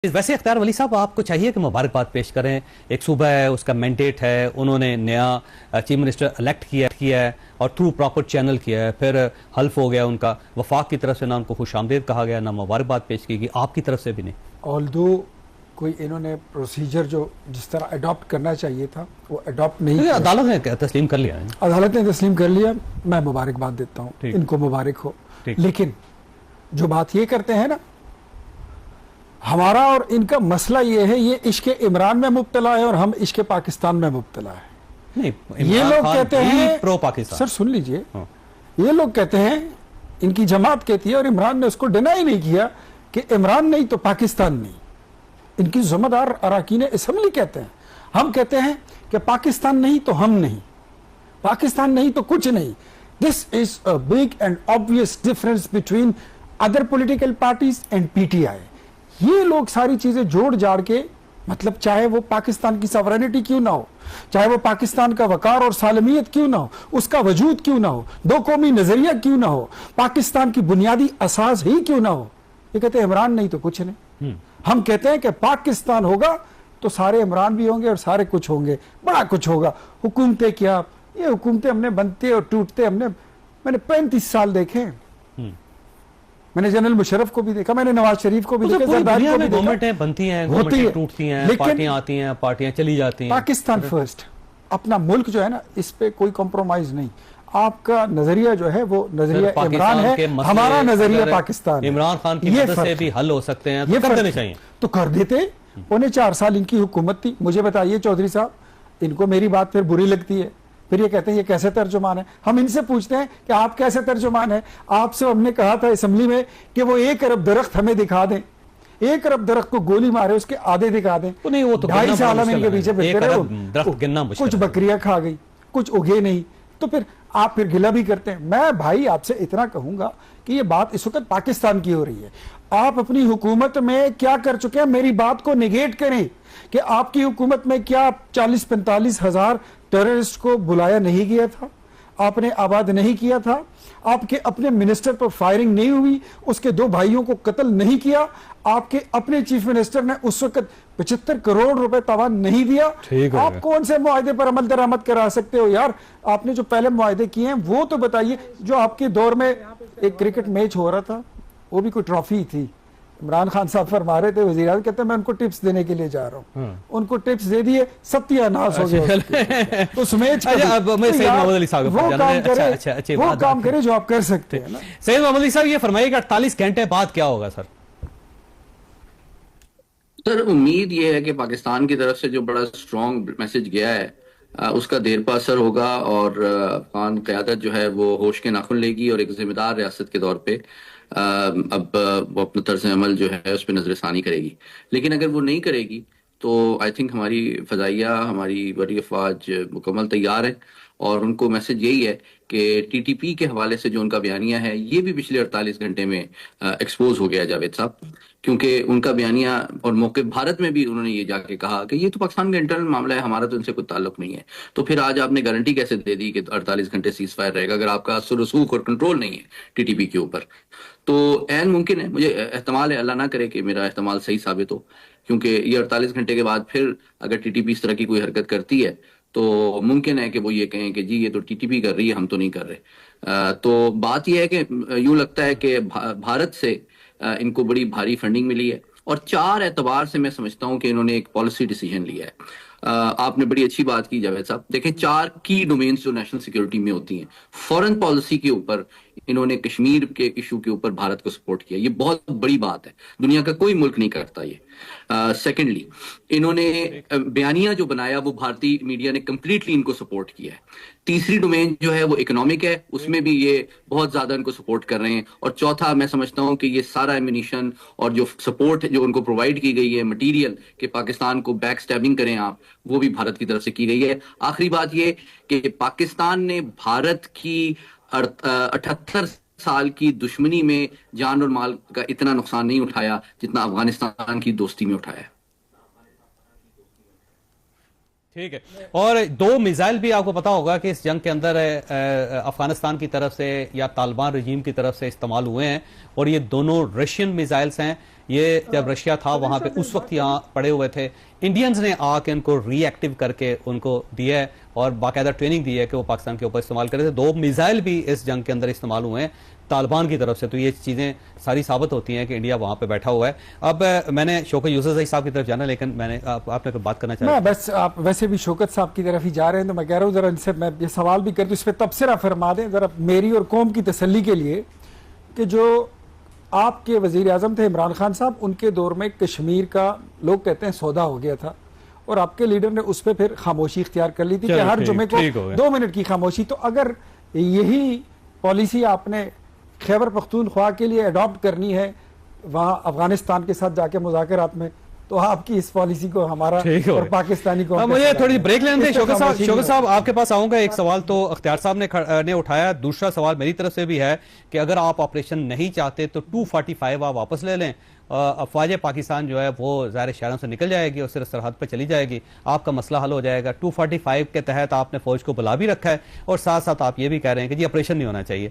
ویسے اختیار ولی صاحب آپ کو چاہیے کہ مبارکباد پیش کریں. ایک صوبہ ہے, اس کا مینڈیٹ ہے, انہوں نے نیا چیف منسٹر الیکٹ کیا ہے اور تھرو پراپر چینل کیا ہے, پھر حلف ہو گیا ان کا. وفاق کی طرف سے نہ ان کو خوش آمدید کہا گیا, نہ مبارکباد پیش کی گئی, آپ کی طرف سے بھی نہیں. آلدو کوئی انہوں نے پروسیجر جو جس طرح اڈاپٹ کرنا چاہیے تھا وہ اڈاپٹ نہیں کیا. عدالت نے تسلیم کر لیا ہے, عدالت نے تسلیم کر لیا. میں مبارکباد دیتا ہوں, ان کو مبارک ہو. لیکن جو بات یہ کرتے ہیں نا, ہمارا اور ان کا مسئلہ یہ ہے, یہ عشق عمران میں مبتلا ہے اور ہم عشق پاکستان میں مبتلا ہے. یہ لوگ کہتے ہیں پرو پاکستان. سر سن لیجئے, یہ لوگ کہتے ہیں, ان کی جماعت کہتی ہے اور عمران نے اس کو ڈینائی نہیں کیا کہ عمران نہیں تو پاکستان نہیں. ان کی ذمہ دار اراکین اسمبلی کہتے ہیں. ہم کہتے ہیں کہ پاکستان نہیں تو ہم نہیں, پاکستان نہیں تو کچھ نہیں. This is a big and obvious difference between other political parties and PTI. یہ لوگ ساری چیزیں جوڑ جاڑ کے, مطلب چاہے وہ پاکستان کی سورینٹی کیوں نہ ہو, چاہے وہ پاکستان کا وقار اور سالمیت کیوں نہ ہو, اس کا وجود کیوں نہ ہو, دو قومی نظریہ کیوں نہ ہو, پاکستان کی بنیادی اساس ہی کیوں نہ ہو, یہ کہتے ہیں عمران نہیں تو کچھ نہیں. ہم کہتے ہیں کہ پاکستان ہوگا تو سارے عمران بھی ہوں گے اور سارے کچھ ہوں گے, بڑا کچھ ہوگا. حکومتیں کیا, یہ حکومتیں ہم نے بنتے اور ٹوٹتے میں نے 35 سال دیکھے. میں نے جنرل مشرف کو بھی دیکھا, میں نے نواز شریف کو بھی دیکھا, زرداری کو بھی دیکھا. گورنمنٹیں بنتی ہیں, گورنمنٹیں ٹوٹتی ہیں, پارٹیاں آتی ہیں, پارٹیاں چلی جاتی ہیں. پاکستان فرسٹ, اپنا ملک جو ہے نا, اس پہ کوئی کمپرومائز نہیں. آپ کا نظریہ جو ہے وہ نظریہ عمران ہے, ہمارا نظریہ پاکستان. عمران خان کی مدد سے بھی حل ہو سکتے ہیں, یہ کر دینے چاہیے تو کر دیتے. انہیں 4 سال ان کی حکومت تھی. مجھے بتائیے چودھری صاحب, ان کو میری بات پھر بری لگتی ہے, پھر یہ کہتے ہیں یہ کیسے ترجمان ہے. ہم ان سے پوچھتے ہیں کہ آپ کیسے ترجمان ہیں. آپ سے ہم نے کہا تھا اسمبلی میں کہ وہ 1 ارب درخت ہمیں دکھا دیں, 1 ارب درخت کو گولی مارے اس کے آدھے دکھا دیں. 2.5 سال ہم ان کے پیچھے پھرتے رہے, کچھ بکریاں کھا گئی, کچھ اگے نہیں, تو پھر آپ پھر گلہ بھی کرتے ہیں. میں بھائی آپ سے اتنا کہوں گا کہ یہ بات اس وقت پاکستان کی ہو رہی ہے. آپ اپنی حکومت میں کیا کر چکے ہیں, میری بات کو نیگیٹ کریں کہ آپ کی حکومت میں کیا 40-45 ہزار ٹیررسٹ کو بلایا نہیں گیا تھا, آپ نے آباد نہیں کیا تھا, آپ کے اپنے منسٹر پر فائرنگ نہیں ہوئی, اس کے 2 بھائیوں کو قتل نہیں کیا, آپ کے اپنے چیف منسٹر نے اس وقت 75 کروڑ روپے تاوان نہیں دیا. آپ کون سے معاہدے پر عمل درآمد کرا سکتے ہو یار؟ آپ نے جو پہلے معاہدے کیے ہیں وہ تو بتائیے. جو آپ کے دور میں ایک کرکٹ میچ ہو رہا تھا, وہ بھی کوئی ٹرافی تھی, عمران خان صاحب فرما رہے تھے, وزیر اعظم کہتے ہیں میں ان کو ٹپس دینے کے لیے جا رہا ہوں. ان کو ٹپس دے دیے, ستیہ ناس ہو گیا. اس میچ وہ کام کرے جو آپ کر سکتے ہیں. سید محمد علی صاحب یہ فرمائیے کہ 48 گھنٹے بعد کیا ہوگا سر؟ سر امید یہ ہے کہ پاکستان کی طرف سے جو بڑا اسٹرانگ میسج گیا ہے اس کا دیر پا اثر ہوگا, اور افغان قیادت جو ہے وہ ہوش کے ناخن لے گی اور ایک ذمہ دار ریاست کے طور پہ اب وہ اپنا طرز عمل جو ہے اس پہ نظر ثانی کرے گی. لیکن اگر وہ نہیں کرے گی تو آئی تھنک ہماری فضائیہ, ہماری بڑی افواج مکمل تیار ہے, اور ان کو میسج یہی ہے کہ ٹی ٹی پی کے حوالے سے جو ان کا بیانیہ ہے یہ بھی پچھلے 48 گھنٹے میں ایکسپوز ہو گیا جاوید صاحب, کیونکہ ان کا بیانیہ اور موقع بھارت میں بھی انہوں نے یہ جا کے کہا کہ یہ تو پاکستان کا انٹرنل معاملہ ہے, ہمارا تو ان سے کوئی تعلق نہیں ہے. تو پھر آج آپ نے گارنٹی کیسے دے دی کہ 48 گھنٹے سیز فائر رہے گا اگر آپ کا اثر رسوخ اور کنٹرول نہیں ہے ٹی ٹی پی کے اوپر؟ تو عین ممکن ہے, مجھے احتمال ہے, اللہ نہ کرے کہ میرا احتمال صحیح ثابت ہو, کیونکہ یہ 48 گھنٹے کے بعد پھر اگر ٹی ٹی پی اس طرح کی کوئی حرکت کرتی ہے تو ممکن ہے کہ وہ یہ کہیں کہ جی یہ تو ٹی ٹی پی کر رہی ہے, ہم تو نہیں کر رہے. تو بات یہ ہے کہ یوں لگتا ہے کہ بھارت سے ان کو بڑی بھاری فنڈنگ ملی ہے, اور 4 اعتبار سے میں سمجھتا ہوں کہ انہوں نے ایک پالیسی ڈیسیجن لیا ہے. آپ نے بڑی اچھی بات کی جاوید صاحب. دیکھیں 4 کی ڈومینز جو نیشنل سیکیورٹی میں ہوتی ہیں, فورن پالیسی کے اوپر انہوں نے کشمیر کے ایشو کے اوپر بھارت کو سپورٹ کیا, یہ بہت بڑی بات ہے, دنیا کا کوئی ملک نہیں کرتا یہ. سیکنڈلی انہوں نے بیانیہ جو بنایا وہ بھارتی میڈیا نے کمپلیٹلی ان کو سپورٹ کیا ہے. تیسری ڈومین جو ہے وہ اکنامک ہے, اس میں بھی یہ بہت زیادہ ان کو سپورٹ کر رہے ہیں. اور چوتھا میں سمجھتا ہوں کہ یہ سارا ایمونیشن اور جو سپورٹ جو ان کو پرووائڈ کی گئی ہے مٹیریل کہ پاکستان کو بیک سٹیبنگ کریں آپ, وہ بھی بھارت کی طرف سے کی گئی ہے. آخری بات یہ کہ پاکستان نے بھارت کی 78 سال کی دشمنی میں جان اور مال کا اتنا نقصان نہیں اٹھایا جتنا افغانستان کی دوستی میں اٹھایا ہے. ٹھیک ہے. اور 2 میزائل بھی آپ کو پتا ہوگا کہ اس جنگ کے اندر افغانستان کی طرف سے یا طالبان رجیم کی طرف سے استعمال ہوئے ہیں, اور یہ دونوں رشین میزائلز ہیں. یہ جب رشیا تھا وہاں پہ اس وقت یہاں پڑے ہوئے تھے, انڈینز نے آ کے ان کو ری ایکٹیو کر کے ان کو دیا ہے اور باقاعدہ ٹریننگ دی ہے کہ وہ پاکستان کے اوپر استعمال کرے تھے. 2 میزائل بھی اس جنگ کے اندر استعمال ہوئے ہیں طالبان کی طرف سے. تو یہ چیزیں ساری ثابت ہوتی ہیں کہ انڈیا وہاں پہ بیٹھا ہوا ہے. اب میں نے شوکت یوسف صاحب کی طرف جانا, لیکن میں نے آپ نے کوئی بات کرنا چاہا. میں بس آپ ویسے بھی شوکت صاحب کی طرف ہی جا رہے ہیں تو میں کہہ رہا ہوں ذرا ان سے میں یہ سوال بھی کرتا ہوں, اس پہ تبصرہ فرما دیں ذرا میری اور قوم کی تسلی کے لیے, کہ جو آپ کے وزیر اعظم تھے عمران خان صاحب, ان کے دور میں کشمیر کا لوگ کہتے ہیں سودا ہو گیا تھا, اور آپ کے لیڈر نے اس پہ پھر خاموشی اختیار کر لی تھی کہ ہر جمعے کو 2 منٹ کی خاموشی. تو اگر یہی پالیسی آپ نے خیبر پختونخوا کے لیے اڈاپٹ کرنی ہے وہاں افغانستان کے ساتھ جا کے مذاکرات میں, تو آپ کی اس پالیسی کو ہمارا اور پاکستانی کو مجھے تھوڑی بریک لینے دیں. شوکت صاحب آپ کے پاس آؤں گا. ایک سوال تو اختیار صاحب نے اٹھایا, دوسرا سوال میری طرف سے بھی ہے کہ اگر آپ آپریشن نہیں چاہتے تو 245 آپ واپس لے لیں, افواج پاکستان جو ہے وہ ظاہر شہروں سے نکل جائے گی اور صرف سرحد پہ چلی جائے گی, آپ کا مسئلہ حل ہو جائے گا. 245 کے تحت آپ نے فوج کو بلا بھی رکھا ہے اور ساتھ ساتھ آپ یہ بھی کہہ رہے ہیں کہ جی آپریشن نہیں ہونا چاہیے.